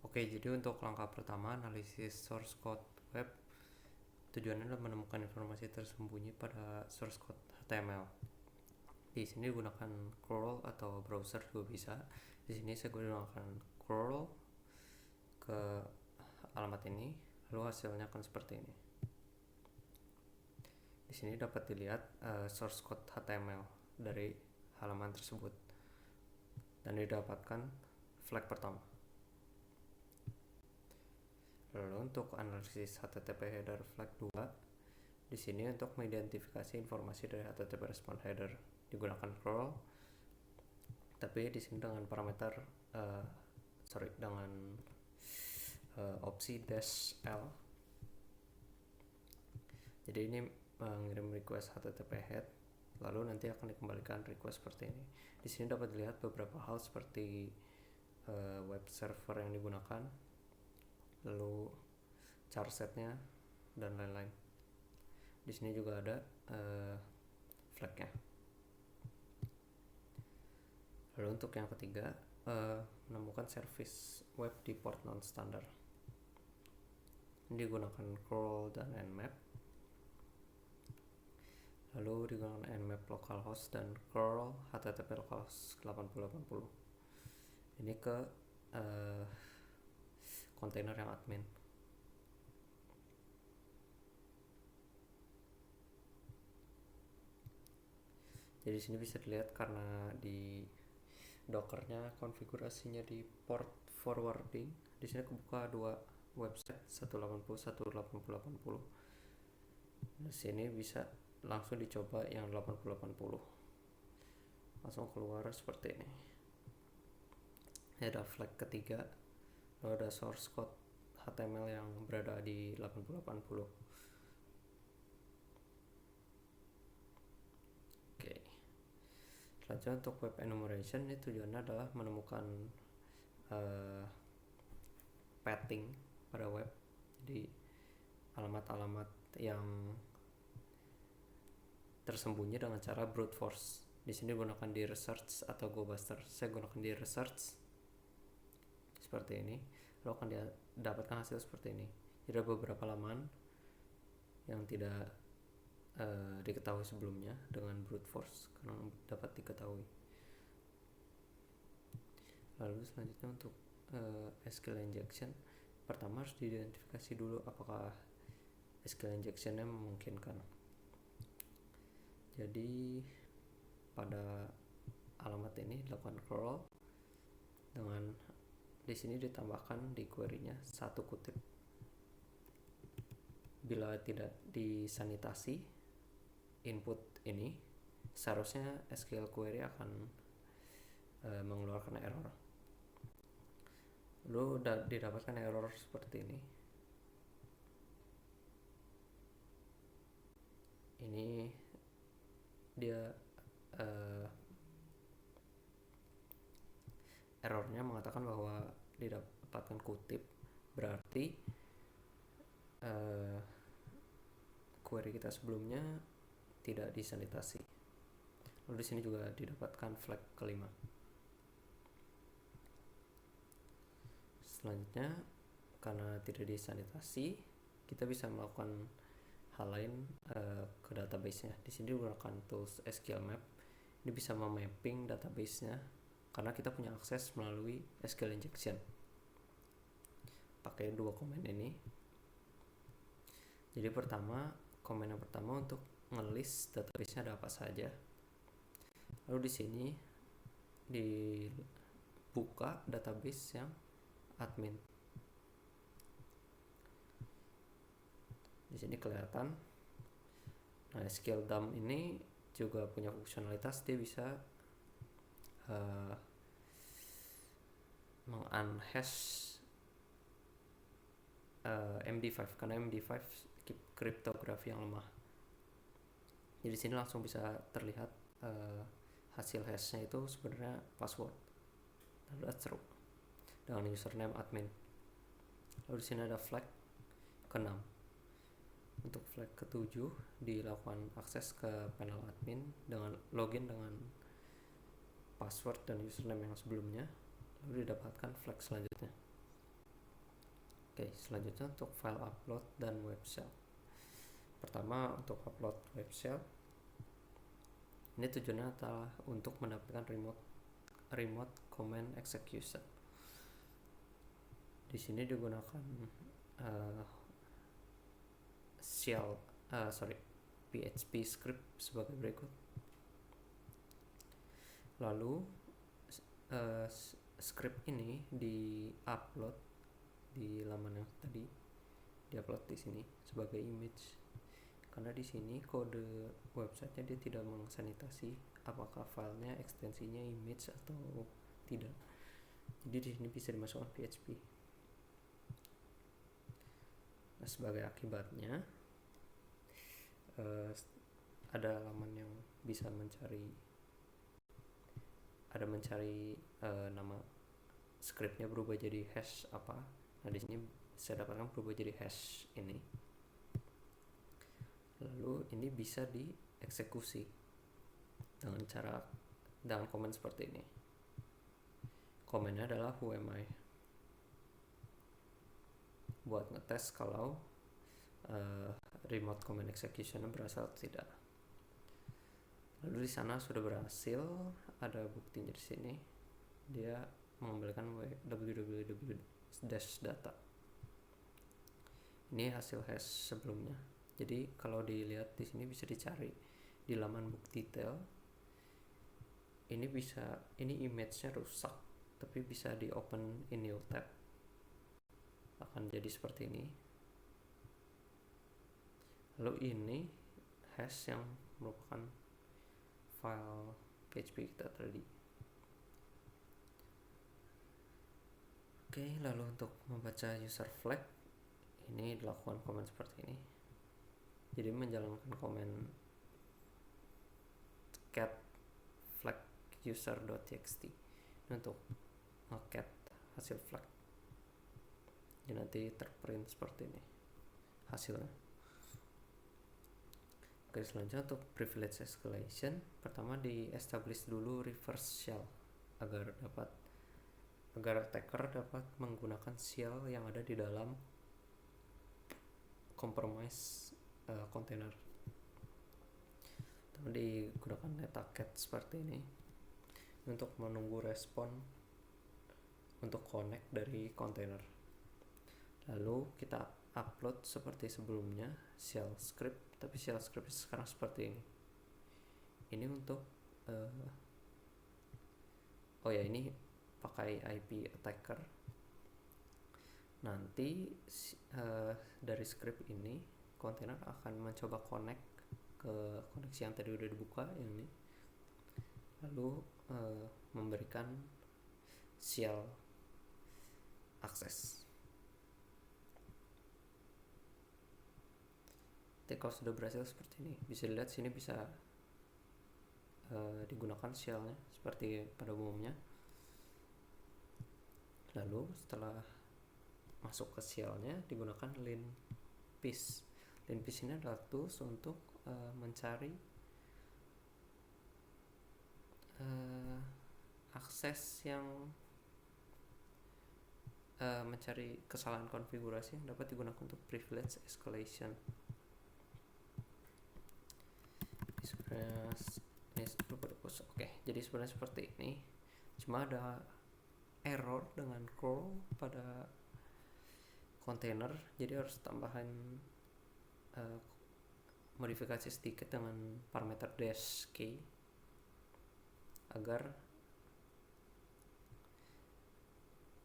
Oke, jadi untuk langkah pertama analisis source code web, tujuannya adalah menemukan informasi tersembunyi pada source code HTML. Di sini gunakan curl atau browser juga bisa. Di sini saya gunakan curl ke alamat ini, lalu hasilnya akan seperti ini. Di sini dapat dilihat source code HTML dari halaman tersebut dan didapatkan flag pertama. Lalu untuk analisis HTTP header flag 2, di sini untuk mengidentifikasi informasi dari HTTP response header digunakan curl, tapi di sini dengan parameter dengan opsi -l. Jadi ini mengirim request HTTP head, lalu nanti akan dikembalikan request seperti ini. Di sini dapat dilihat beberapa hal seperti web server yang digunakan, lalu char setnya dan lain-lain. Di sini juga ada flagnya. Lalu untuk yang ketiga, menemukan service web di port non standar. Ini digunakan curl dan nmap. Lalu digunakan nmap localhost dan curl http localhost 8080. Ini ke kontainer yang admin. Jadi di sini bisa dilihat karena di dockernya konfigurasinya di port forwarding. Di sini kebuka dua website 180 18080. Di sini bisa langsung dicoba yang 8080. Langsung keluar seperti ini. Ini ada flag ketiga, lalu ada source code HTML yang berada di 8080. Oke. Selanjutnya untuk web enumeration, ini tujuannya adalah menemukan pathing pada web. Jadi alamat-alamat yang tersembunyi dengan cara brute force. Di sini gunakan di research atau GoBuster. Saya gunakan di research seperti ini, lalu akan dapatkan hasil seperti ini. Jadi ada beberapa laman yang tidak diketahui sebelumnya dengan brute force karena dapat diketahui. Lalu selanjutnya untuk SQL injection, pertama harus diidentifikasi dulu apakah SQL injectionnya memungkinkan. Jadi pada alamat ini dilakukan curl dengan di sini ditambahkan di query-nya satu kutip. Bila tidak disanitasi input ini, seharusnya SQL query akan mengeluarkan error. Lalu didapatkan error seperti ini. Ini dia errornya mengatakan bahwa didapatkan kutip, berarti query kita sebelumnya tidak disanitasi. Lalu di sini juga didapatkan flag kelima. Selanjutnya, karena tidak disanitasi, kita bisa melakukan hal lain ke database-nya. Di sini digunakan tools SQL Map. Ini bisa memapping database-nya karena kita punya akses melalui SQL injection. Pakai dua command ini. Jadi command yang pertama untuk ngelist database-nya ada apa saja. Lalu di sini dibuka database yang admin. Di sini kelihatan. Nah, SQL dump ini juga punya fungsionalitas, dia bisa meng-unhash MD5 karena MD5 kriptografi yang lemah. Jadi di sini langsung bisa terlihat hasil hashnya itu sebenarnya password. Lalu seru dengan username admin. Lalu di sini ada flag ke-6. Untuk flag ke-7 dilakukan akses ke panel admin dengan login dengan password dan username yang sebelumnya, lalu didapatkan flag selanjutnya. Oke, selanjutnya untuk file upload dan web shell. Pertama, untuk upload web shell, ini tujuannya adalah untuk mendapatkan remote command execution. Di sini digunakan PHP script sebagai berikut. Lalu script ini di-upload di laman yang tadi, di-upload di sini sebagai image. Karena di sini kode websitenya dia tidak mengsanitasi apakah filenya ekstensinya image atau tidak. Jadi di sini bisa dimasukkan PHP. Nah, sebagai akibatnya ada laman yang bisa mencari nama scriptnya berubah jadi hash apa. Nah, di sini saya dapatkan berubah jadi hash ini. Lalu ini bisa dieksekusi dengan komen seperti ini. Komennya adalah who am I, buat ngetes kalau remote command execution berasal atau tidak. Lalu di sana sudah berhasil, ada buktinya di sini. Dia mengembalikan www-data. Ini hasil hash sebelumnya. Jadi kalau dilihat di sini bisa dicari di laman book detail. Ini image-nya rusak, tapi bisa di open in new tab. Akan jadi seperti ini. Lalu ini hash yang merupakan file PHP kita tadi. Oke, lalu untuk membaca user flag, ini dilakukan komen seperti ini. Jadi menjalankan komen cat flag user.txt untuk nge-cat hasil flag. Jadi nanti terprint seperti ini hasilnya. Oke, selanjutnya untuk privilege escalation, pertama di-establish dulu reverse shell agar attacker dapat menggunakan shell yang ada di dalam compromise container. Pertama digunakan netacat seperti ini untuk menunggu respon untuk connect dari container. Lalu kita upload seperti sebelumnya shell script, tapi shell script sekarang seperti ini. Ini untuk ini pakai IP attacker. Nanti dari script ini container akan mencoba connect ke koneksi yang tadi udah dibuka ini, lalu memberikan shell akses. Jadi kalau sudah berhasil seperti ini, bisa dilihat sini bisa digunakan shellnya seperti pada umumnya. Lalu setelah masuk ke shellnya digunakan linpiece. Linpiece ini adalah tools untuk mencari akses yang mencari kesalahan konfigurasi yang dapat digunakan untuk privilege escalation. Jadi sebenarnya seperti ini. Cuma ada error dengan curl pada container, jadi harus tambahan modifikasi sedikit dengan parameter -k agar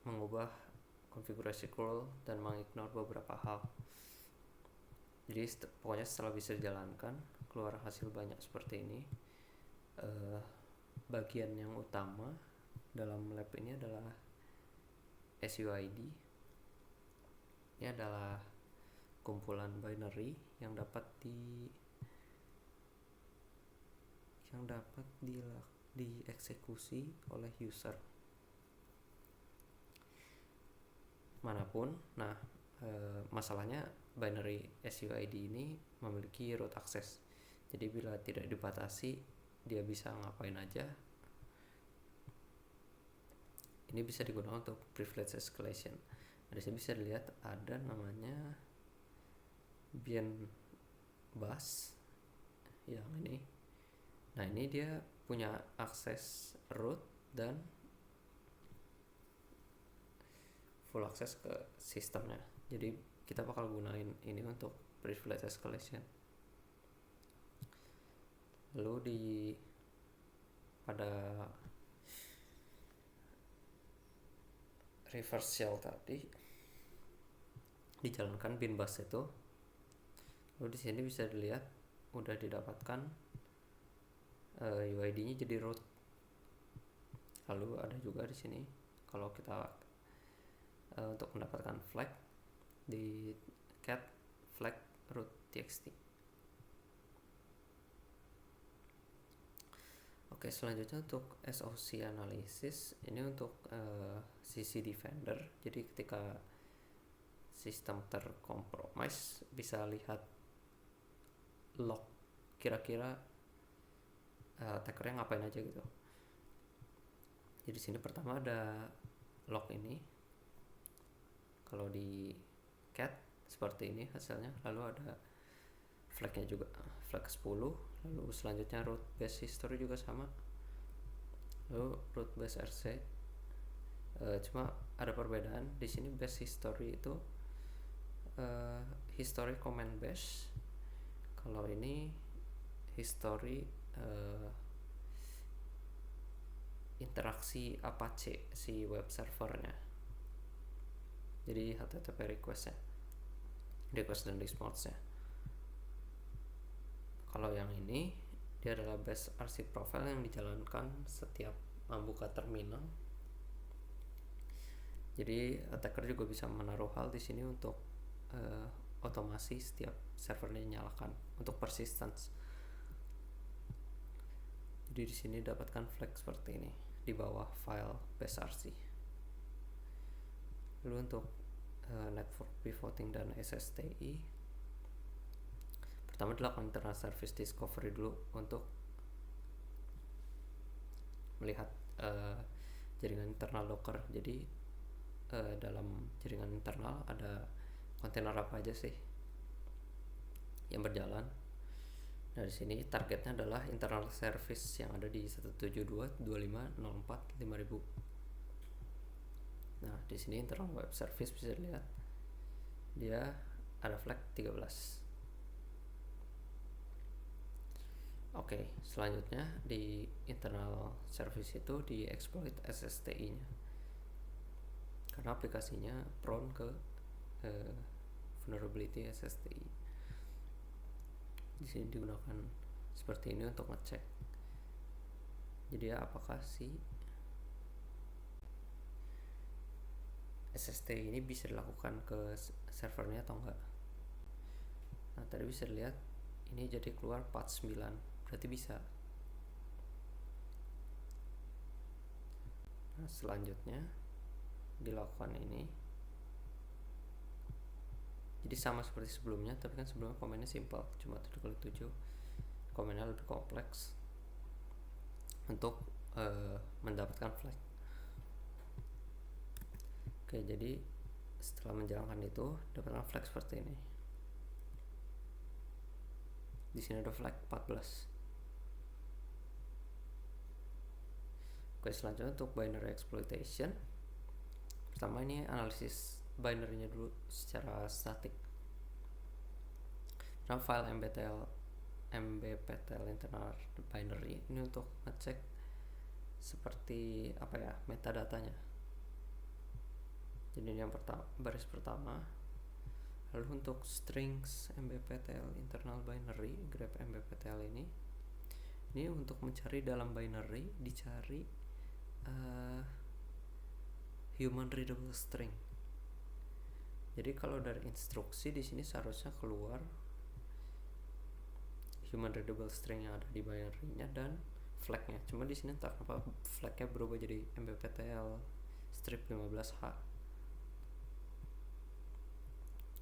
mengubah konfigurasi curl dan mengignore beberapa hal. Jadi pokoknya setelah bisa dijalankan, keluar hasil banyak seperti ini. Bagian yang utama dalam lab ini adalah SUID. Ini adalah kumpulan binary yang dapat dieksekusi oleh user manapun. Nah, masalahnya binary SUID ini memiliki root access. Jadi bila tidak dibatasi, dia bisa ngapain aja. Ini bisa digunakan untuk privilege escalation. Di sini bisa dilihat ada namanya Bien Bus yang ini. Nah, ini dia punya akses root dan full akses ke sistemnya. Jadi kita bakal gunain ini untuk privilege escalation. Lalu pada reverse shell tadi dijalankan bin bus itu. Lalu di sini bisa dilihat udah didapatkan UID-nya jadi root. Lalu ada juga di sini kalau kita untuk mendapatkan flag di cat flag root txt. Oke, selanjutnya untuk SOC analysis ini untuk sisi defender. Jadi ketika sistem terkompromis bisa lihat log kira-kira attackernya ngapain aja gitu. Jadi di sini pertama ada log ini. Kalau di cat seperti ini hasilnya, lalu ada flagnya juga, flag 10, lalu selanjutnya root base history juga sama, lalu root base rc. Cuma ada perbedaan di sini. Base history itu history command base, kalau ini history interaksi Apache si web servernya, jadi HTTP request dan response-nya. Kalau yang ini dia adalah base RC profile yang dijalankan setiap membuka terminal. Jadi attacker juga bisa menaruh hal di sini untuk otomasi setiap servernya nyalakan untuk persistence. Jadi di sini dapatkan flag seperti ini di bawah file base RC. Lalu untuk network pivoting dan SSTI, pertama dilakukan internal service discovery dulu untuk melihat jaringan internal Docker. Jadi dalam jaringan internal ada kontainer apa aja sih yang berjalan. Nah, di sini targetnya adalah internal service yang ada di 172.25.04.5000. Nah, di sini internal web service bisa dilihat dia ada flag 13. Oke, selanjutnya di internal service itu di exploit SSTI-nya karena aplikasinya prone ke vulnerability SSTI. Di sini digunakan seperti ini untuk ngecek. Jadi apakah si SSTI ini bisa dilakukan ke servernya atau enggak. Nah, tadi bisa dilihat ini jadi keluar 49, berarti bisa. Nah, selanjutnya dilakukan ini. Jadi sama seperti sebelumnya, tapi kan sebelumnya komennya simple, cuma 7x7. Komennya lebih kompleks untuk mendapatkan flag. Oke, jadi setelah menjalankan itu dapatkan flag seperti ini. Di sini ada flag 14. Oke, selanjutnya untuk binary exploitation. Pertama ini analisis binary-nya dulu secara statik. Nah, file mbptl internal binary ini untuk ngecek seperti apa ya, metadatanya. Jadi ini yang baris pertama. Lalu untuk strings mbptl internal binary, grep mbptl ini untuk mencari dalam binary dicari human readable string. Jadi kalau dari instruksi di sini seharusnya keluar human readable string yang ada di binary-nya dan flag-nya. Cuma di sini entah kenapa flag-nya berubah jadi mbptl strip 15h.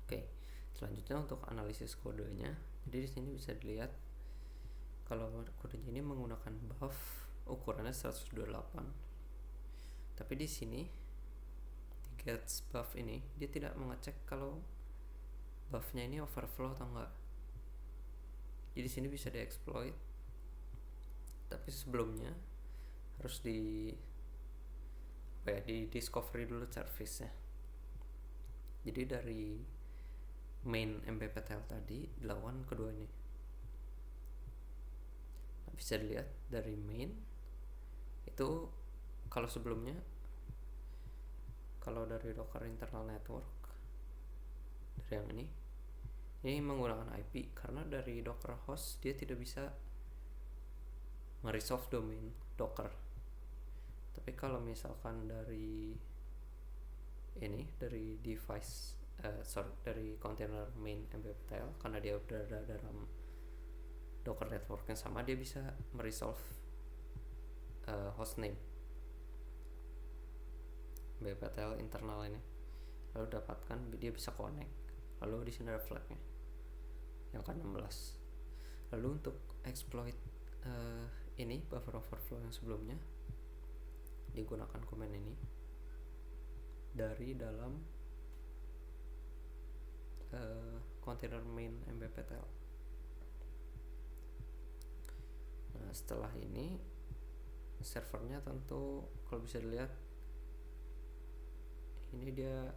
Oke, selanjutnya untuk analisis kodenya. Jadi di sini bisa dilihat kalau kodenya ini menggunakan buff ukurannya 128. Tapi di sini di gets buff ini dia tidak mengecek kalau buffnya ini overflow atau enggak. Jadi sini bisa dieksploit, tapi sebelumnya harus di discovery dulu service-nya. Jadi dari main mbptl tadi dilakukan kedua ini. Nah, bisa dilihat dari main itu, kalau sebelumnya kalau dari Docker internal network dari yang ini menggunakan IP, karena dari Docker host dia tidak bisa meresolve domain Docker. Tapi kalau misalkan dari device dari container main mbptl, karena dia berada dalam Docker network yang sama, dia bisa meresolve hostname mbptl internal ini, lalu dapatkan dia bisa connect. Lalu di sini ada flagnya yang ke-16. Lalu untuk exploit ini buffer overflow yang sebelumnya, digunakan command ini dari dalam container main mbptl. Nah, setelah ini servernya tentu kalau bisa dilihat ini dia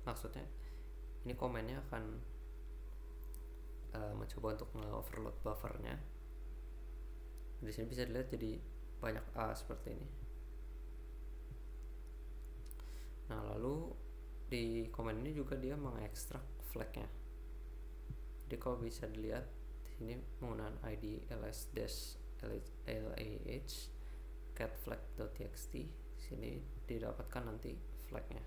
maksudnya ini komennya akan mencoba untuk nge-overload buffernya. Di sini bisa dilihat jadi banyak A seperti ini. Nah, lalu di komen ini juga dia mengekstrak flagnya. Jadi kalau bisa dilihat ini menggunakan id ls-lah cat flag.txt, sini didapatkan nanti flagnya.